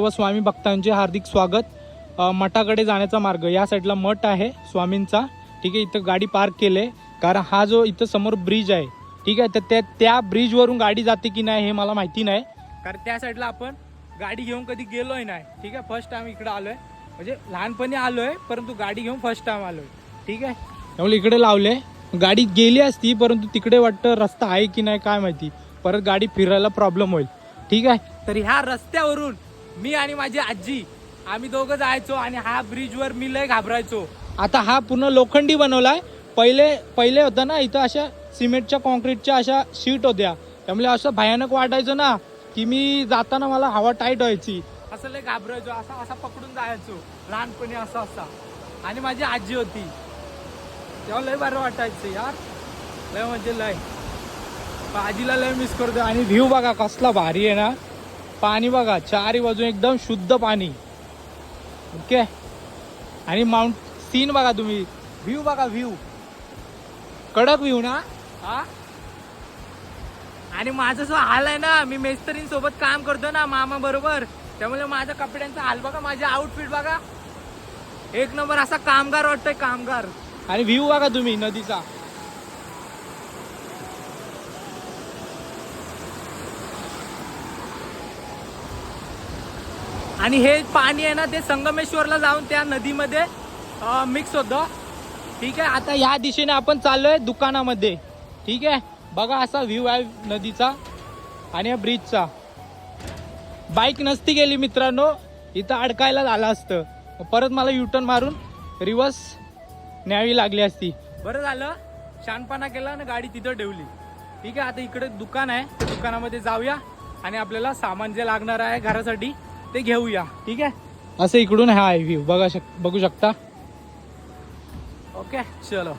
सर्व स्वामी भक्तांचे हार्दिक स्वागत। मठाकडे जाण्याचा मार्ग या साईडला मठ आहे स्वामींचा। ठीक आहे, इथं गाडी पार्क केले कारण हा जो इथं समोर ब्रिज आहे, ठीक आहे, तर त्या ब्रिज वरून गाडी जाते की नाही हे मला माहिती नाही, कारण त्या साईडला आपण गाडी घेऊन कधी गेलोय नाही। ठीक आहे, फर्स्ट टाइम इकडे आलोय, म्हणजे लहानपणी आलोय परंतु गाडी घेऊन फर्स्ट टाइम आलोय। ठीक आहे, त्यामुळे इकडे लावले, गाडी गेली असती परंतु तिकडे वाटतं रस्ता आहे की नाही काय माहिती, परत गाडी फिरायला प्रॉब्लेम होईल। ठीक आहे, तर ह्या रस्त्यावरून मी आणि माझी आजी आम्ही दोघं जायचो आणि हा ब्रिजवर मी लय घाबरायचो। आता हा पूर्ण लोखंडी बनवलाय, पहिले होता ना इथं अशा सिमेंटच्या कॉन्क्रीटच्या अशा शीट होत्या, त्यामुळे असं भयानक वाटायचं ना की मी जाताना मला हवा टाईट व्हायची, असं लय घाबरायचो, असा पकडून जायचो लहानपणी असा। आणि माझी आजी होती तेव्हा लय बरं वाटायचं यार, लय म्हणजे लय, आजीला लय मिस करतो। आणि व्ह्यू बघा कसला भारी आहे ना, पाणी बघा चारी बाजू एकदम शुद्ध पाणी। ओके, आणि माउंट सीन बघा तुम्ही, व्ह्यू बघा, व्ह्यू कडक व्ह्यू ना हा। आणि माझं जो हाल आहे ना, मी मेस्त्रींसोबत काम करतो ना मामा बरोबर, त्यामुळे माझ्या कपड्यांचा हाल बघा, माझे आउटफिट बघा एक नंबर, असा कामगार वाटतोय कामगार। आणि व्ह्यू बघा तुम्ही नदीचा, आणि हे पाणी आहे ना ते संगमेश्वरला जाऊन त्या नदीमध्ये मिक्स होतं। ठीक आहे, आता या दिशेने आपण चाललोय दुकानामध्ये। ठीक आहे, बघा असा व्ह्यू आहे नदीचा आणि या ब्रिजचा। बाईक नसती गेली मित्रांनो, इथं अडकायला झालं असतं, परत मला युटर्न मारून रिवर्स न्यावी लागली असती। बरं झालं शानपणा केला आणि गाडी तिथं ठेवली। ठीक आहे, आता इकडे दुकान आहे, त्या दुकानामध्ये जाऊया आणि आपल्याला सामान जे लागणार आहे घरासाठी ते घेऊया। ठीक आहे, असं इकडून हा व्ह्यू बघू शकता। ओके चलो।